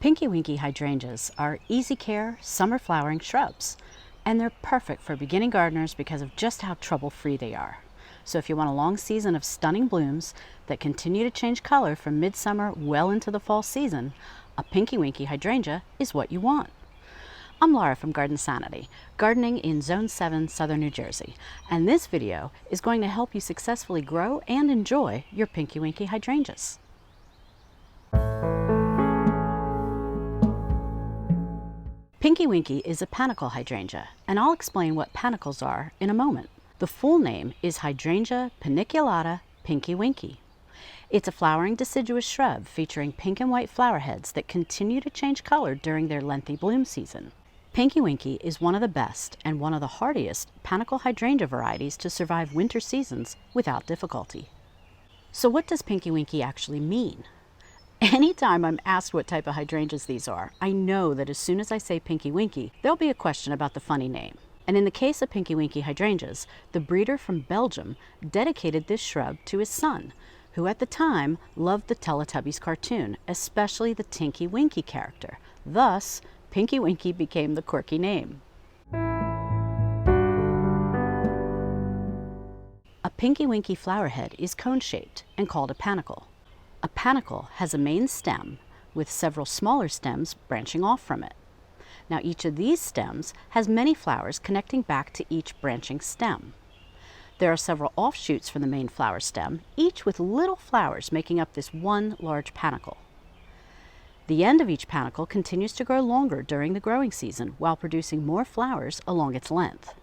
Pinky Winky Hydrangeas are easy care, summer flowering shrubs, and they're perfect for beginning gardeners because of just how trouble-free they are. So if you want a long season of stunning blooms that continue to change color from midsummer well into the fall season, a Pinky Winky Hydrangea is what you want. I'm Laura from Garden Sanity, gardening in Zone 7, Southern New Jersey, and this video is going to help you successfully grow and enjoy your Pinky Winky Hydrangeas. Pinky Winky is a panicle hydrangea, and I'll explain what panicles are in a moment. The full name is Hydrangea paniculata Pinky Winky. It's a flowering deciduous shrub featuring pink and white flower heads that continue to change color during their lengthy bloom season. Pinky Winky is one of the best and one of the hardiest panicle hydrangea varieties to survive winter seasons without difficulty. So what does Pinky Winky actually mean? Anytime I'm asked what type of hydrangeas these are, I know that as soon as I say Pinky Winky, there'll be a question about the funny name. And in the case of Pinky Winky Hydrangeas, the breeder from Belgium dedicated this shrub to his son, who at the time loved the Teletubbies cartoon, especially the Tinky Winky character. Thus, Pinky Winky became the quirky name. A Pinky Winky flowerhead is cone-shaped and called a panicle. A panicle has a main stem with several smaller stems branching off from it. Now each of these stems has many flowers connecting back to each branching stem. There are several offshoots from the main flower stem, each with little flowers making up this one large panicle. The end of each panicle continues to grow longer during the growing season while producing more flowers along its length.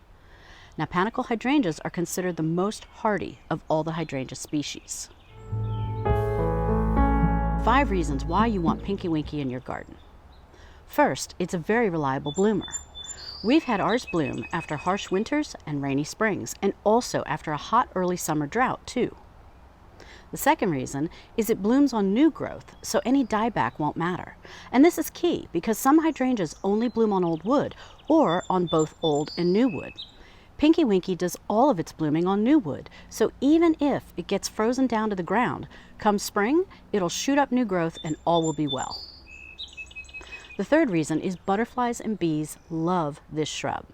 Now panicle hydrangeas are considered the most hardy of all the hydrangea species. 5 reasons why you want Pinky Winky in your garden. First, it's a very reliable bloomer. We've had ours bloom after harsh winters and rainy springs, and also after a hot early summer drought too. The second reason is it blooms on new growth, so any dieback won't matter. And this is key because some hydrangeas only bloom on old wood or on both old and new wood. Pinky Winky does all of its blooming on new wood, so even if it gets frozen down to the ground, come spring, it'll shoot up new growth and all will be well. The third reason is butterflies and bees love this shrub.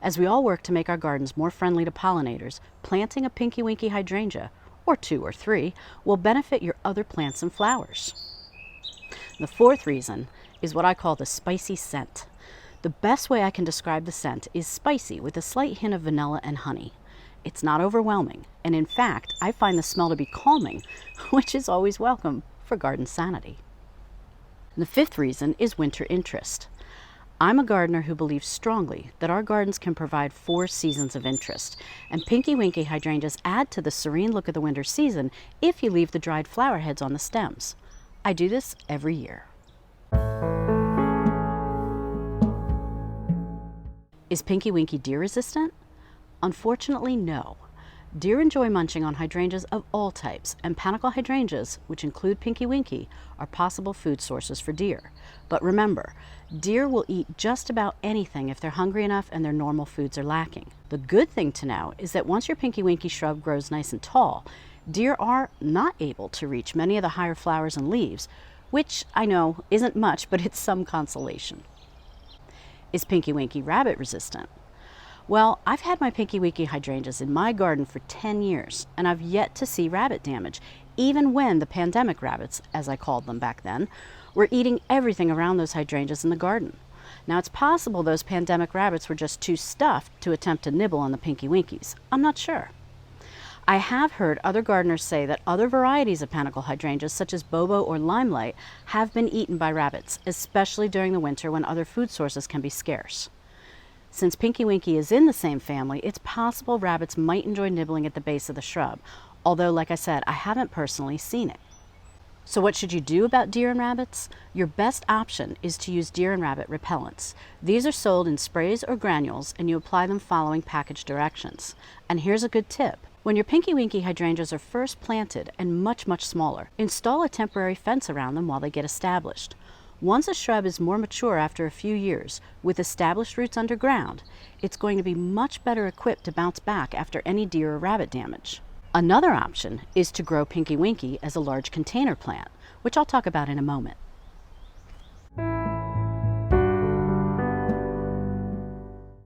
As we all work to make our gardens more friendly to pollinators, planting a Pinky Winky hydrangea, or 2 or 3, will benefit your other plants and flowers. The fourth reason is what I call the spicy scent. The best way I can describe the scent is spicy with a slight hint of vanilla and honey. It's not overwhelming, and in fact, I find the smell to be calming, which is always welcome for Garden Sanity. The fifth reason is winter interest. I'm a gardener who believes strongly that our gardens can provide 4 seasons of interest, and Pinky Winky hydrangeas add to the serene look of the winter season if you leave the dried flower heads on the stems. I do this every year. Is Pinky Winky deer resistant? Unfortunately, no. Deer enjoy munching on hydrangeas of all types, and panicle hydrangeas, which include Pinky Winky, are possible food sources for deer. But remember, deer will eat just about anything if they're hungry enough and their normal foods are lacking. The good thing to know is that once your Pinky Winky shrub grows nice and tall, deer are not able to reach many of the higher flowers and leaves, which I know isn't much, but it's some consolation. Is Pinky Winky rabbit resistant? Well, I've had my Pinky Winky hydrangeas in my garden for 10 years, and I've yet to see rabbit damage, even when the pandemic rabbits, as I called them back then, were eating everything around those hydrangeas in the garden. Now, it's possible those pandemic rabbits were just too stuffed to attempt to nibble on the Pinky Winkies. I'm not sure. I have heard other gardeners say that other varieties of panicle hydrangeas, such as Bobo or Limelight, have been eaten by rabbits, especially during the winter when other food sources can be scarce. Since Pinky Winky is in the same family, it's possible rabbits might enjoy nibbling at the base of the shrub, although, like I said, I haven't personally seen it. So what should you do about deer and rabbits? Your best option is to use deer and rabbit repellents. These are sold in sprays or granules, and you apply them following package directions. And here's a good tip. When your Pinky Winky hydrangeas are first planted and much smaller, install a temporary fence around them while they get established. Once a shrub is more mature after a few years, with established roots underground, it's going to be much better equipped to bounce back after any deer or rabbit damage. Another option is to grow Pinky Winky as a large container plant, which I'll talk about in a moment.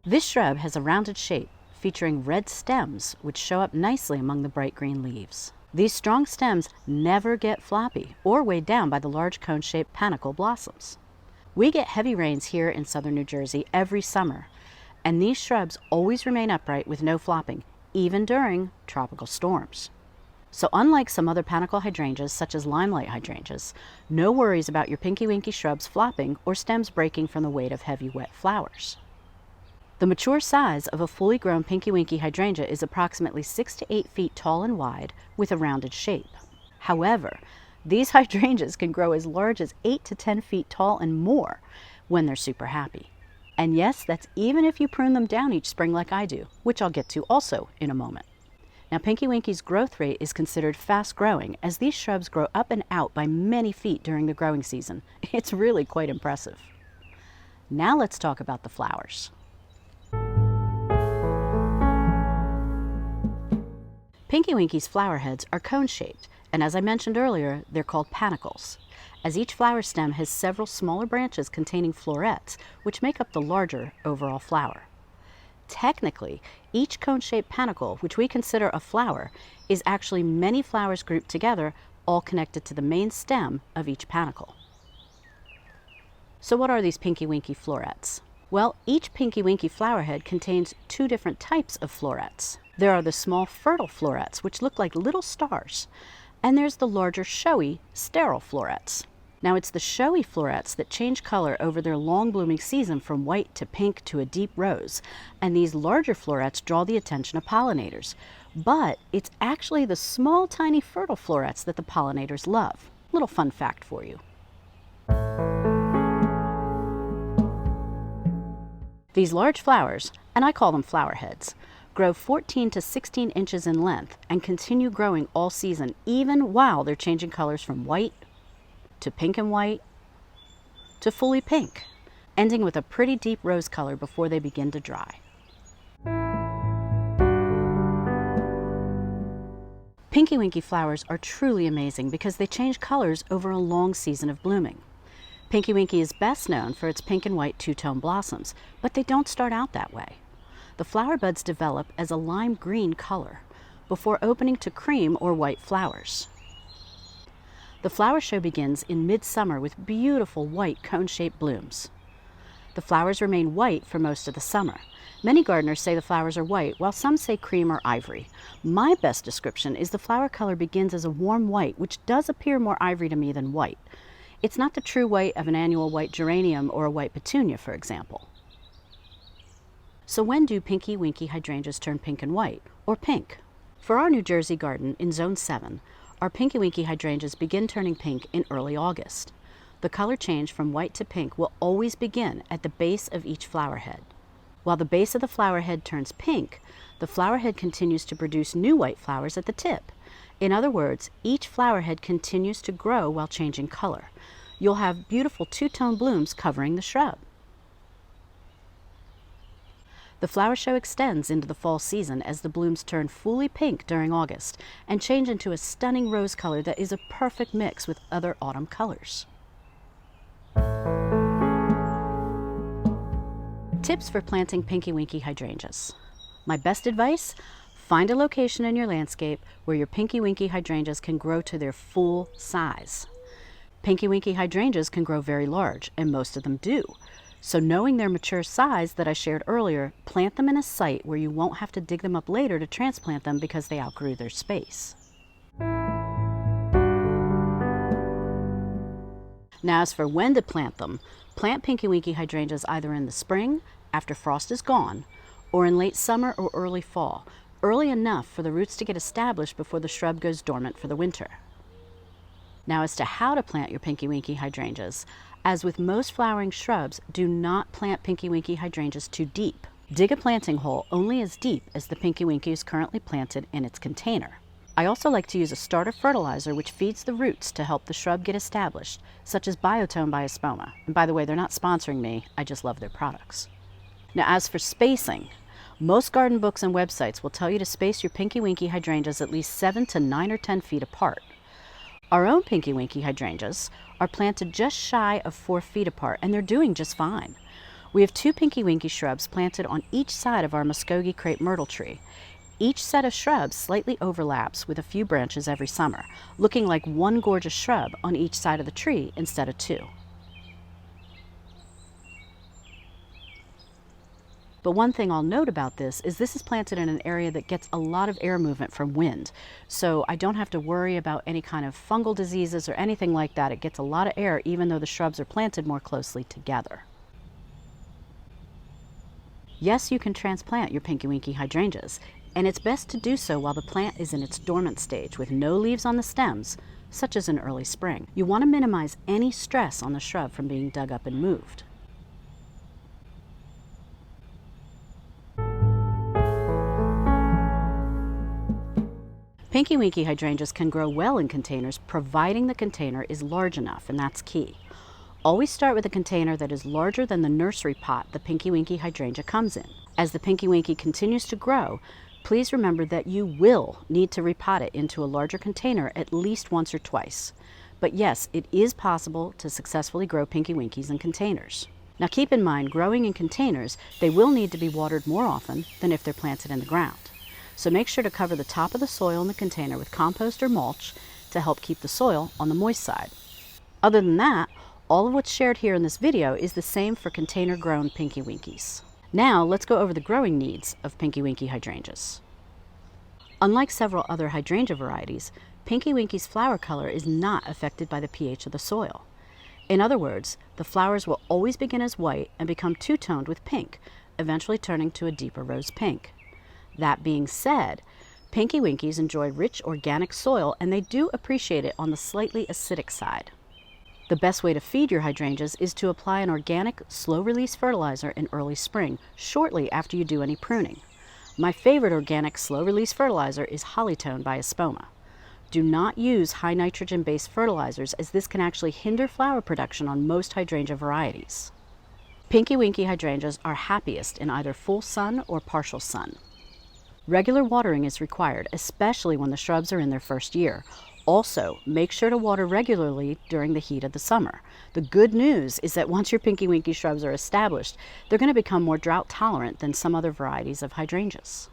This shrub has a rounded shape featuring red stems which show up nicely among the bright green leaves. These strong stems never get floppy or weighed down by the large cone-shaped panicle blossoms. We get heavy rains here in southern New Jersey every summer, and these shrubs always remain upright with no flopping, even during tropical storms. So unlike some other panicle hydrangeas, such as limelight hydrangeas, no worries about your Pinky Winky shrubs flopping or stems breaking from the weight of heavy wet flowers. The mature size of a fully grown Pinky Winky hydrangea is approximately 6 to 8 feet tall and wide with a rounded shape. However, these hydrangeas can grow as large as 8 to 10 feet tall and more when they're super happy. And yes, that's even if you prune them down each spring like I do, which I'll get to also in a moment. Now, Pinky Winky's growth rate is considered fast growing as these shrubs grow up and out by many feet during the growing season. It's really quite impressive. Now let's talk about the flowers. Pinky Winky's flower heads are cone-shaped, and as I mentioned earlier, they're called panicles, as each flower stem has several smaller branches containing florets, which make up the larger overall flower. Technically, each cone-shaped panicle, which we consider a flower, is actually many flowers grouped together, all connected to the main stem of each panicle. So what are these Pinky Winky florets? Well, each Pinky Winky flower head contains two different types of florets. There are the small fertile florets, which look like little stars, and there's the larger showy sterile florets. Now it's the showy florets that change color over their long blooming season from white to pink to a deep rose, and these larger florets draw the attention of pollinators. But it's actually the small tiny fertile florets that the pollinators love. Little fun fact for you. These large flowers, and I call them flower heads, grow 14 to 16 inches in length and continue growing all season, even while they're changing colors from white to pink and white to fully pink, ending with a pretty deep rose color before they begin to dry. Pinky Winky flowers are truly amazing because they change colors over a long season of blooming. Pinky Winky is best known for its pink and white two-tone blossoms, but they don't start out that way. The flower buds develop as a lime green color before opening to cream or white flowers. The flower show begins in midsummer with beautiful white cone-shaped blooms. The flowers remain white for most of the summer. Many gardeners say the flowers are white, while some say cream or ivory. My best description is the flower color begins as a warm white, which does appear more ivory to me than white. It's not the true white of an annual white geranium or a white petunia, for example. So when do Pinky Winky hydrangeas turn pink and white, or pink? For our New Jersey garden in Zone 7, our Pinky Winky hydrangeas begin turning pink in early August. The color change from white to pink will always begin at the base of each flower head. While the base of the flower head turns pink, the flower head continues to produce new white flowers at the tip. In other words, each flower head continues to grow while changing color. You'll have beautiful two-tone blooms covering the shrub. The flower show extends into the fall season as the blooms turn fully pink during August and change into a stunning rose color that is a perfect mix with other autumn colors. Tips for planting Pinky Winky hydrangeas. My best advice? Find a location in your landscape where your Pinky Winky hydrangeas can grow to their full size. Pinky Winky hydrangeas can grow very large, and most of them do. So knowing their mature size that I shared earlier, plant them in a site where you won't have to dig them up later to transplant them because they outgrew their space. Now as for when to plant them, plant Pinky Winky hydrangeas either in the spring, after frost is gone, or in late summer or early fall, early enough for the roots to get established before the shrub goes dormant for the winter. Now as to how to plant your Pinky Winky hydrangeas, as with most flowering shrubs, do not plant Pinky Winky hydrangeas too deep. Dig a planting hole only as deep as the Pinky Winky is currently planted in its container. I also like to use a starter fertilizer which feeds the roots to help the shrub get established, such as Biotone by Espoma. And by the way, they're not sponsoring me, I just love their products. Now as for spacing, most garden books and websites will tell you to space your Pinky Winky hydrangeas at least 7 to 9 or 10 feet apart. Our own Pinky Winky hydrangeas are planted just shy of 4 feet apart, and they're doing just fine. We have 2 Pinky Winky shrubs planted on each side of our Muskogee crepe myrtle tree. Each set of shrubs slightly overlaps with a few branches every summer, looking like one gorgeous shrub on each side of the tree instead of 2. But one thing I'll note about this is planted in an area that gets a lot of air movement from wind. So I don't have to worry about any kind of fungal diseases or anything like that. It gets a lot of air even though the shrubs are planted more closely together. Yes, you can transplant your Pinky Winky hydrangeas, and it's best to do so while the plant is in its dormant stage with no leaves on the stems, such as in early spring. You want to minimize any stress on the shrub from being dug up and moved. Pinky Winky hydrangeas can grow well in containers providing the container is large enough, and that's key. Always start with a container that is larger than the nursery pot the Pinky Winky hydrangea comes in. As the Pinky Winky continues to grow, please remember that you will need to repot it into a larger container at least once or twice. But yes, it is possible to successfully grow Pinky Winkies in containers. Now keep in mind, growing in containers, they will need to be watered more often than if they're planted in the ground. So make sure to cover the top of the soil in the container with compost or mulch to help keep the soil on the moist side. Other than that, all of what's shared here in this video is the same for container-grown Pinky Winkies. Now let's go over the growing needs of Pinky Winky hydrangeas. Unlike several other hydrangea varieties, Pinky Winky's flower color is not affected by the pH of the soil. In other words, the flowers will always begin as white and become two-toned with pink, eventually turning to a deeper rose pink. That being said, Pinky Winkies enjoy rich organic soil and they do appreciate it on the slightly acidic side. The best way to feed your hydrangeas is to apply an organic, slow-release fertilizer in early spring, shortly after you do any pruning. My favorite organic, slow-release fertilizer is Hollytone by Espoma. Do not use high nitrogen-based fertilizers as this can actually hinder flower production on most hydrangea varieties. Pinky Winky hydrangeas are happiest in either full sun or partial sun. Regular watering is required, especially when the shrubs are in their first year. Also, make sure to water regularly during the heat of the summer. The good news is that once your Pinky Winky shrubs are established, they're going to become more drought tolerant than some other varieties of hydrangeas.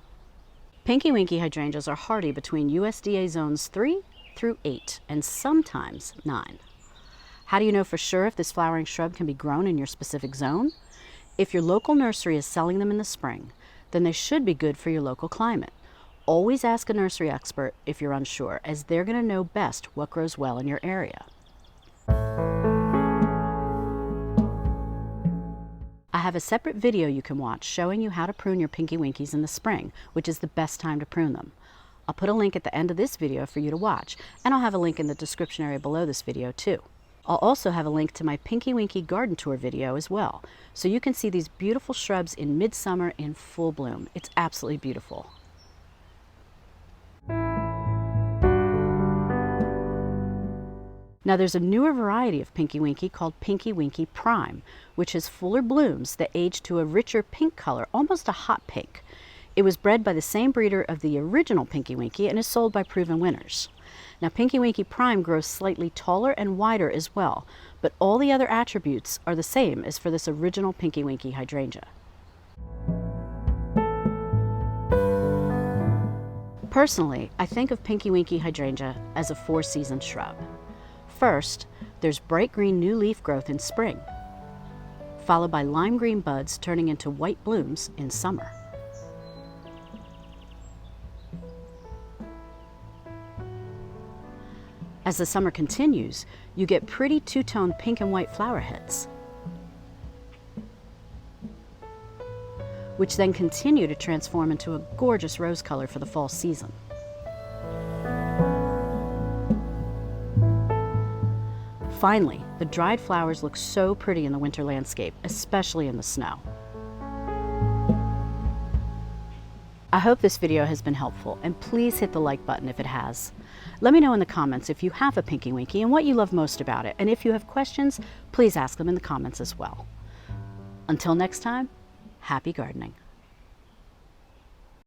Pinky Winky hydrangeas are hardy between USDA zones 3 through 8 and sometimes 9. How do you know for sure if this flowering shrub can be grown in your specific zone? If your local nursery is selling them in the spring, then they should be good for your local climate. Always ask a nursery expert if you're unsure, as they're going to know best what grows well in your area. I have a separate video you can watch showing you how to prune your Pinky Winkies in the spring, which is the best time to prune them. I'll put a link at the end of this video for you to watch, and I'll have a link in the description area below this video too. I'll also have a link to my Pinky Winky garden tour video as well, so you can see these beautiful shrubs in midsummer in full bloom. It's absolutely beautiful. Now there's a newer variety of Pinky Winky called Pinky Winky Prime, which has fuller blooms that age to a richer pink color, almost a hot pink. It was bred by the same breeder of the original Pinky Winky and is sold by proven winners. Now Pinky Winky Prime grows slightly taller and wider as well, but all the other attributes are the same as for this original Pinky Winky hydrangea. Personally, I think of Pinky Winky hydrangea as a 4-season shrub. First, there's bright green new leaf growth in spring, followed by lime green buds turning into white blooms in summer. As the summer continues, you get pretty two-tone pink and white flower heads, which then continue to transform into a gorgeous rose color for the fall season. Finally, the dried flowers look so pretty in the winter landscape, especially in the snow. I hope this video has been helpful, and please hit the like button if it has. Let me know in the comments if you have a Pinky Winky and what you love most about it, and if you have questions, please ask them in the comments as well. Until next time, happy gardening.